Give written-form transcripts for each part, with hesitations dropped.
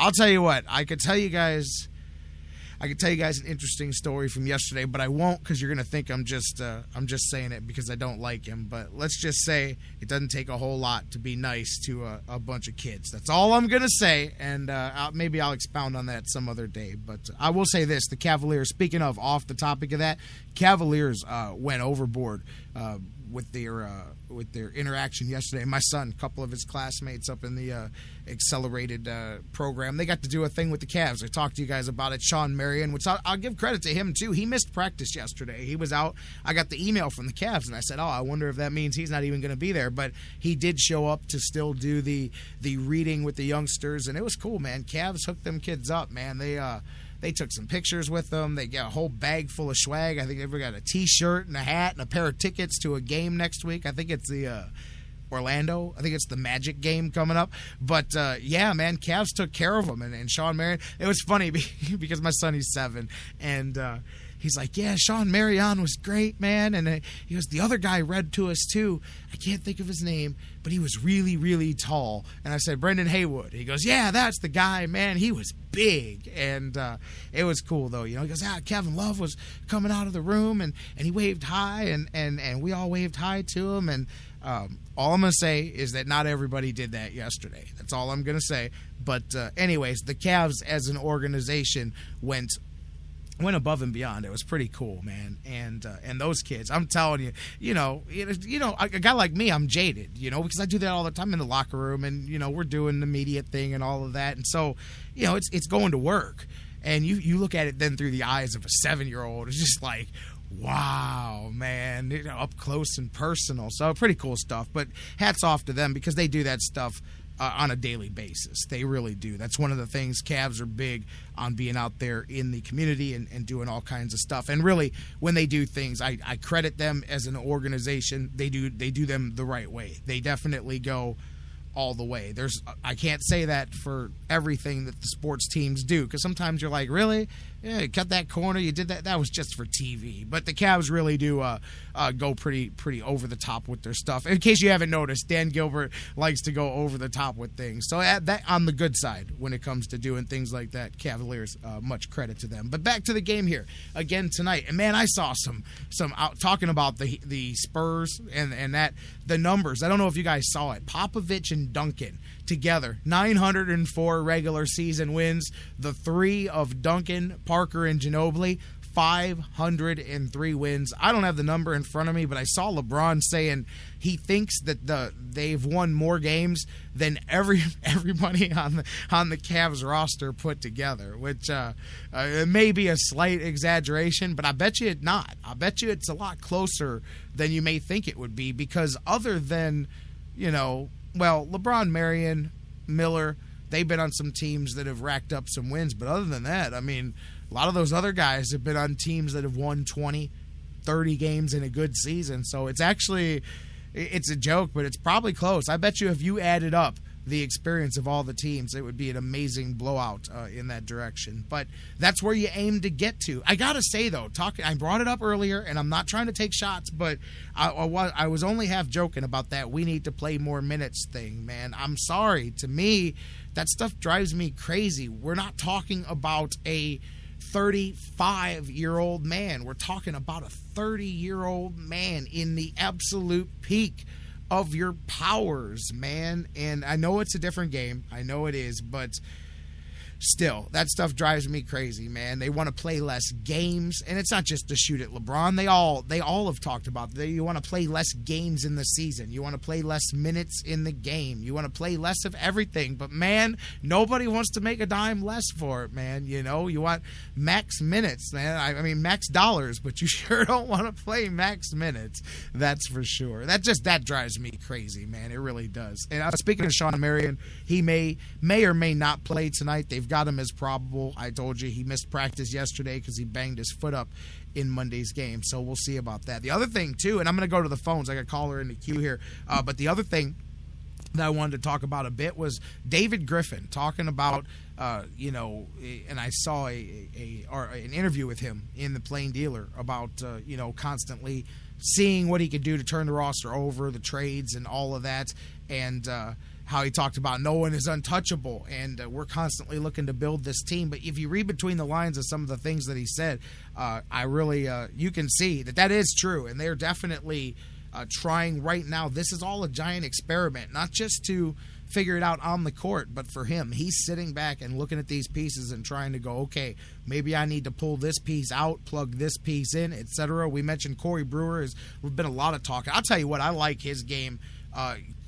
I'll tell you what. I could tell you guys an interesting story from yesterday, but I won't because you're gonna think I'm just saying it because I don't like him. But let's just say it doesn't take a whole lot to be nice to a bunch of kids. That's all I'm gonna say, and maybe I'll expound on that some other day. But I will say this: the Cavaliers. Speaking of, off the topic of that, Cavaliers went overboard with their interaction yesterday. My son, a couple of his classmates up in the accelerated program, they got to do a thing with the Cavs. I talked to you guys about it. Sean Marion, which I'll give credit to him too. He missed practice yesterday. He was out. I got the email from the Cavs, and I said, I wonder if that means he's not even going to be there. But he did show up to still do the reading with the youngsters, and it was cool, man. Cavs hooked them kids up, man. They took some pictures with them. They got a whole bag full of swag. I think they've got a T-shirt and a hat and a pair of tickets to a game next week. I think it's the Orlando. I think it's the Magic game coming up. But, yeah, man, Cavs took care of them. And Sean Marion, it was funny because my son, he's 7, and he's like, yeah, Sean Marion was great, man. And he goes, the other guy read to us, too. I can't think of his name, but he was really, really tall. And I said, Brendan Haywood. He goes, yeah, that's the guy, man. He was big. And it was cool, though. You know, he goes, Kevin Love was coming out of the room, and he waved hi, and we all waved hi to him. And all I'm going to say is that not everybody did that yesterday. That's all I'm going to say. But anyways, the Cavs as an organization went above and beyond. It was pretty cool, man. And those kids, I'm telling you, you know, a guy like me, I'm jaded, you know, because I do that all the time in the locker room, and you know, we're doing the media thing and all of that, and so, you know, it's going to work, and you look at it then through the eyes of a 7-year-old. It's just like, wow, man, you know, up close and personal. So pretty cool stuff. But hats off to them because they do that stuff on a daily basis. They really do. That's one of the things. Cavs are big on being out there in the community and doing all kinds of stuff. And really, when they do things, I credit them as an organization. They do them the right way. They definitely go all the way. I can't say that for everything that the sports teams do, because sometimes you're like, really? Yeah, you cut that corner, you did that. That was just for TV. But the Cavs really do go pretty over the top with their stuff. In case you haven't noticed, Dan Gilbert likes to go over the top with things. So that on the good side when it comes to doing things like that, Cavaliers, much credit to them. But back to the game here again tonight. And man, I saw some out talking about the Spurs and that the numbers. I don't know if you guys saw it. Popovich and Duncan together, 904 regular season wins. The 3 of Duncan, Parker, and Ginobili, 503 wins. I don't have the number in front of me, but I saw LeBron saying he thinks that they've won more games than everybody on the Cavs roster put together, which it may be a slight exaggeration, but I bet you it's not. I bet you it's a lot closer than you may think it would be, because other than, you know, well, LeBron, Marion, Miller, they've been on some teams that have racked up some wins. But other than that, I mean, a lot of those other guys have been on teams that have won 20, 30 games in a good season. So it's a joke, but it's probably close. I bet you if you added up the experience of all the teams, it would be an amazing blowout in that direction. But that's where you aim to get to. I got to say, though, I brought it up earlier, and I'm not trying to take shots, but I was only half joking about that we need to play more minutes thing, man. I'm sorry. To me, that stuff drives me crazy. We're not talking about a 35-year-old man. We're talking about a 30-year-old man in the absolute peak of your powers, man. And I know it's a different game. I know it is, but still, that stuff drives me crazy, man. They want to play less games, and it's not just to shoot at LeBron. They all have talked about that. You want to play less games in the season. You want to play less minutes in the game. You want to play less of everything. But man, nobody wants to make a dime less for it, man. You know, you want max minutes, man. I mean max dollars, but you sure don't want to play max minutes. That's for sure. That drives me crazy, man. It really does. And speaking of Sean Marion, he may or may not play tonight. They've got him as probable. I told you he missed practice yesterday because he banged his foot up in Monday's game. So we'll see about that. The other thing, too, and I'm going to go to the phones. I got a caller in the queue here. But the other thing that I wanted to talk about a bit was David Griffin talking about, and I saw an interview with him in the Plain Dealer about, constantly seeing what he could do to turn the roster over, the trades and all of that. And how he talked about no one is untouchable, and we're constantly looking to build this team. But if you read between the lines of some of the things that he said, I really you can see that is true, and they're definitely trying right now. This is all a giant experiment, not just to figure it out on the court, but for him, he's sitting back and looking at these pieces and trying to go, okay, maybe I need to pull this piece out, plug this piece in, etc. We mentioned Corey Brewer. We've been a lot of talk. I'll tell you what, I like his game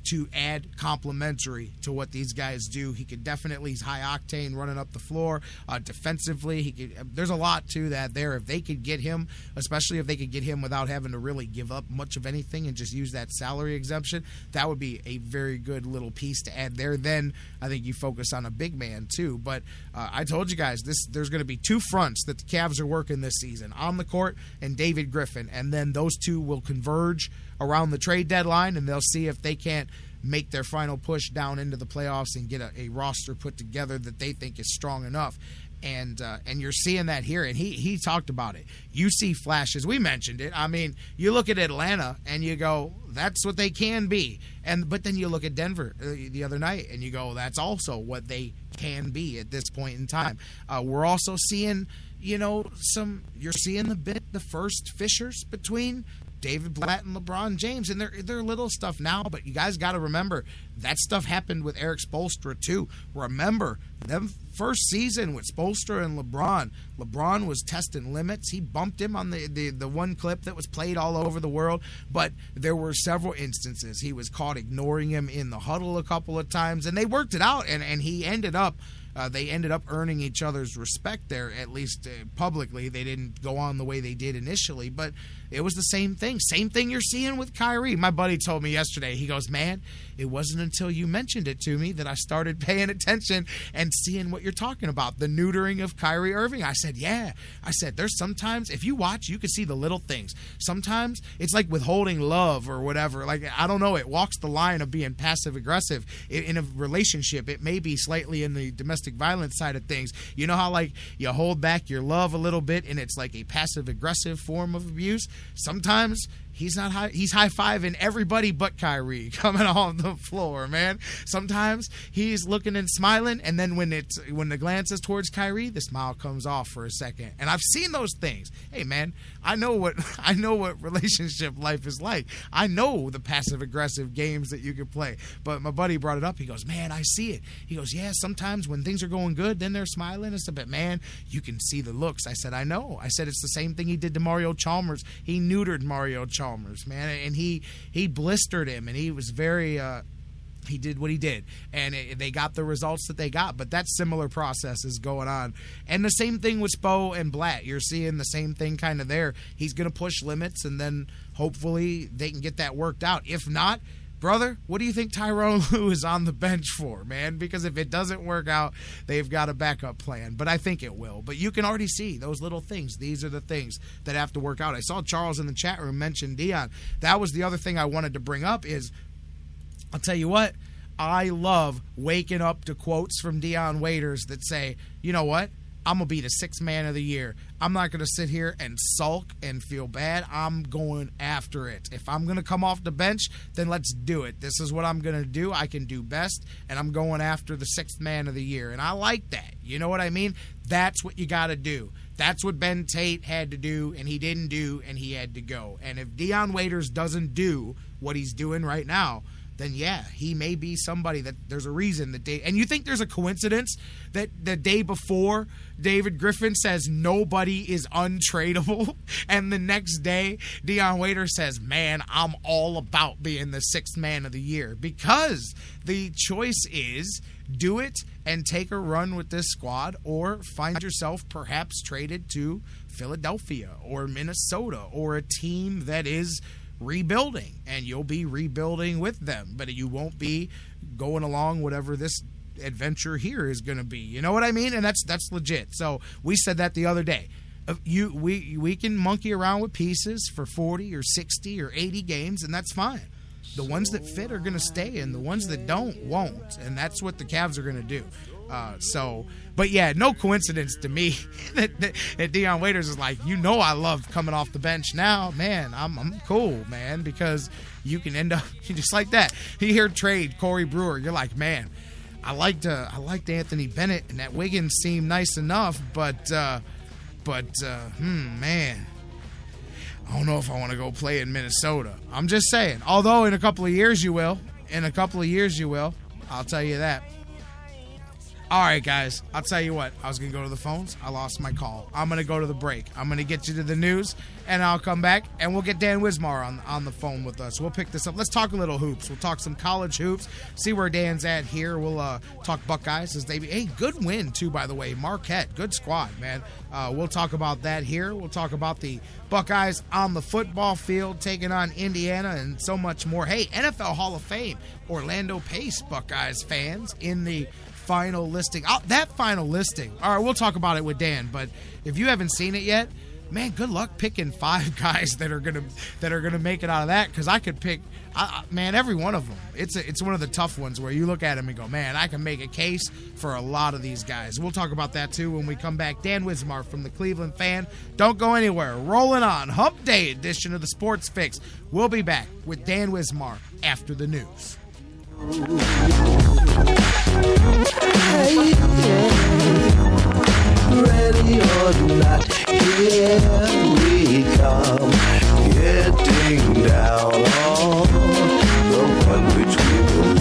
to add complementary to what these guys do. He could definitely, he's high octane running up the floor. Defensively, there's a lot to that there. If they could get him, especially if they could get him without having to really give up much of anything and just use that salary exemption, that would be a very good little piece to add there. Then I think you focus on a big man too. But I told you guys, there's going to be two fronts that the Cavs are working this season, on the court and David Griffin, and then those two will converge around the trade deadline, and they'll see if they can't make their final push down into the playoffs and get a roster put together that they think is strong enough. And you're seeing that here, and he talked about it. You see flashes. We mentioned it. I mean, you look at Atlanta and you go, that's what they can be. But then you look at Denver the other night and you go, that's also what they can be at this point in time. We're also seeing, you're seeing the first fissures between David Blatt and LeBron James, and they're little stuff now, but you guys got to remember that stuff happened with Eric Spoelstra too. Remember them first season with Spoelstra and LeBron was testing limits. He bumped him on the one clip that was played all over the world, but there were several instances he was caught ignoring him in the huddle a couple of times, and they worked it out, and he ended up they ended up earning each other's respect there, at least publicly. They didn't go on the way they did initially, but it was the same thing. Same thing you're seeing with Kyrie. My buddy told me yesterday, he goes, man, it wasn't until you mentioned it to me that I started paying attention and seeing what you're talking about, the neutering of Kyrie Irving. I said, yeah. I said, there's sometimes, if you watch, you can see the little things. Sometimes it's like withholding love or whatever. Like, I don't know, it walks the line of being passive-aggressive. In a relationship, it may be slightly in the domestic violence side of things. You know how, like, you hold back your love a little bit and it's like a passive-aggressive form of abuse? Sometimes he's high-fiving everybody but Kyrie coming off the floor, man. Sometimes he's looking and smiling, and then when the glance is towards Kyrie, the smile comes off for a second. And I've seen those things. Hey, man, I know what relationship life is like. I know the passive-aggressive games that you can play. But my buddy brought it up. He goes, man, I see it. He goes, yeah, sometimes when things are going good, then they're smiling and stuff. But, man, you can see the looks. I said, I know. I said, it's the same thing he did to Mario Chalmers. He neutered Mario Chalmers, man, and he blistered him, and he was very he did what he did, and they got the results that they got. But that similar process is going on, and the same thing with Spo and Blatt. You're seeing the same thing kind of there. He's going to push limits, and then hopefully they can get that worked out. If not, brother, what do you think Tyrone Lue is on the bench for, man? Because if it doesn't work out, they've got a backup plan. But I think it will. But you can already see those little things. These are the things that have to work out. I saw Charles in the chat room mention Dion. That was the other thing I wanted to bring up is, I'll tell you what, I love waking up to quotes from Dion Waiters that say, you know what? I'm going to be the sixth man of the year. I'm not going to sit here and sulk and feel bad. I'm going after it. If I'm going to come off the bench, then let's do it. This is what I'm going to do. I can do best, and I'm going after the sixth man of the year. And I like that. You know what I mean? That's what you got to do. That's what Ben Tate had to do, and he didn't do, and he had to go. And if Dion Waiters doesn't do what he's doing right now, then yeah, he may be somebody that there's a reason that and you think there's a coincidence that the day before David Griffin says nobody is untradeable, and the next day Dion Waiters says, man, I'm all about being the sixth man of the year? Because the choice is do it and take a run with this squad, or find yourself perhaps traded to Philadelphia or Minnesota or a team that is rebuilding, and you'll be rebuilding with them, but you won't be going along whatever this adventure here is going to be. You know what I mean? And that's legit. So we said that the other day. We can monkey around with pieces for 40 or 60 or 80 games, and that's fine. The ones that fit are going to stay, and the ones that don't won't, and that's what the Cavs are going to do. But yeah, no coincidence to me that Deion Waiters is like, I love coming off the bench now, man. I'm cool, man, because you can end up just like that. You hear trade Corey Brewer, you're like, man, I liked Anthony Bennett, and that Wiggins seemed nice enough, but man, I don't know if I want to go play in Minnesota. I'm just saying. Although in a couple of years you will. I'll tell you that. All right, guys. I'll tell you what. I was going to go to the phones. I lost my call. I'm going to go to the break. I'm going to get you to the news, and I'll come back, and we'll get Dan Wismar on the phone with us. We'll pick this up. Let's talk a little hoops. We'll talk some college hoops, see where Dan's at here. We'll talk Buckeyes as they be. Hey, good win, too, by the way. Marquette, good squad, man. We'll talk about that here. We'll talk about the Buckeyes on the football field taking on Indiana and so much more. Hey, NFL Hall of Fame, Orlando Pace Buckeyes fans in the final listing. That final listing. All right, we'll talk about it with Dan, but if you haven't seen it yet, man, good luck picking 5 guys that are gonna make it out of that, because I could pick man, every one of them. It's one of the tough ones where you look at them and go, man, I can make a case for a lot of these guys. We'll talk about that too when we come back. Dan Wismar from the Cleveland Fan. Don't go anywhere. Rolling on Hump Day edition of the Sports Fix. We'll be back with Dan Wismar after the news. Ready or not, here we come, getting down on the one which we believe.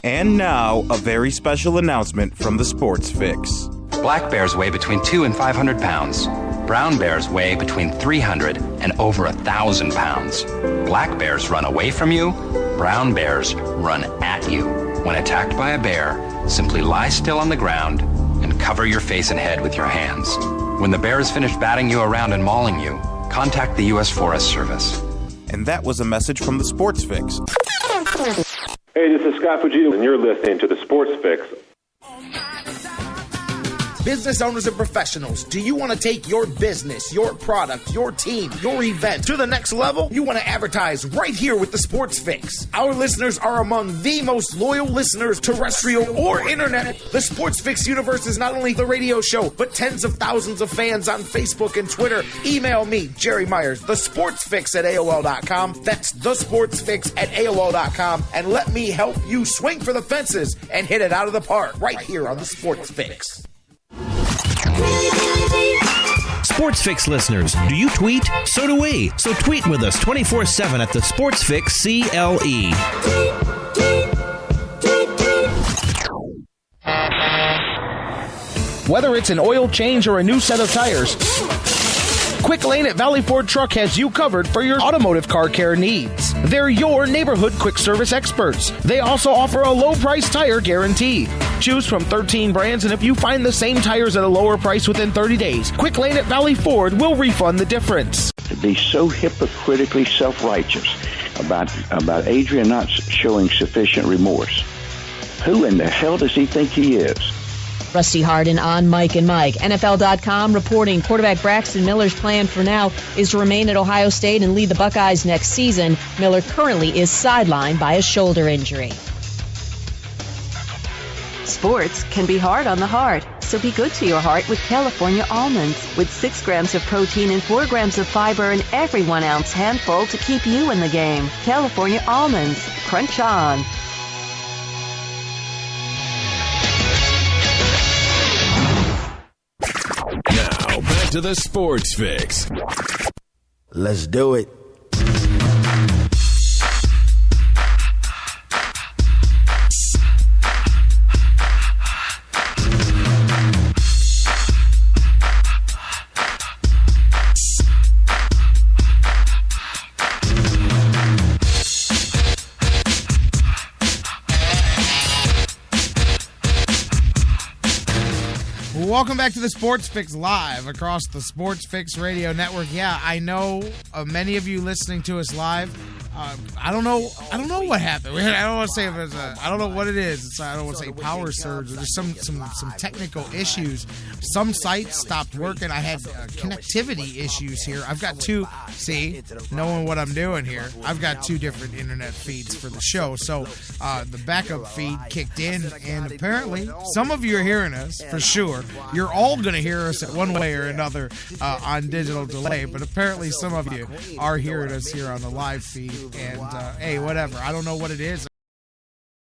And now, a very special announcement from the Sports Fix. Black bears weigh between 2 and 500 pounds. Brown bears weigh between 300 and over 1,000 pounds. Black bears run away from you. Brown bears run at you. When attacked by a bear, simply lie still on the ground and cover your face and head with your hands. When the bear is finished batting you around and mauling you, contact the U.S. Forest Service. And that was a message from the Sports Fix. Hey, this is Scott Fujita, and you're listening to the Sports Fix. Business owners and professionals, do you want to take your business, your product, your team, your event to the next level? You want to advertise right here with the Sports Fix. Our listeners are among the most loyal listeners, terrestrial or internet. The Sports Fix universe is not only the radio show, but tens of thousands of fans on Facebook and Twitter. Email me, Jerry Myers, thesportsfix@AOL.com. That's thesportsfix@AOL.com. And let me help you swing for the fences and hit it out of the park right here on the Sports Fix. Sports Fix listeners, do you tweet? So do we. So tweet with us 24/7 at the Sports Fix CLE. Whether it's an oil change or a new set of tires, Quick Lane at Valley Ford Truck has you covered for your automotive car care needs. They're your neighborhood quick service experts. They also offer a low price tire guarantee. Choose from 13 brands, and if you find the same tires at a lower price within 30 days, Quick Lane at Valley Ford will refund the difference. To be so hypocritically self-righteous about Adrian not showing sufficient remorse. Who in the hell does he think he is? Rusty Hardin on Mike and Mike. NFL.com reporting quarterback Braxton Miller's plan for now is to remain at Ohio State and lead the Buckeyes next season. Miller currently is sidelined by a shoulder injury. Sports can be hard on the heart, so be good to your heart with California almonds. With 6 grams of protein and 4 grams of fiber and every 1 ounce handful to keep you in the game. California almonds. Crunch on. Now, back to the Sports Fix. Let's do it. Welcome back to the Sports Fix live across the Sports Fix Radio Network. Yeah, I know many of you listening to us live I don't know what happened. I don't want to say if it's I don't know what it is. I don't want to say power surge. There's some technical issues. Some sites stopped working. I had connectivity issues here. I've got two. See, knowing what I'm doing here, I've got two different internet feeds for the show. So the backup feed kicked in, and apparently some of you are hearing us for sure. You're all going to hear us at one way or another on digital delay, but apparently some of you are hearing us here on the live feed. And hey, whatever. I don't know what it is.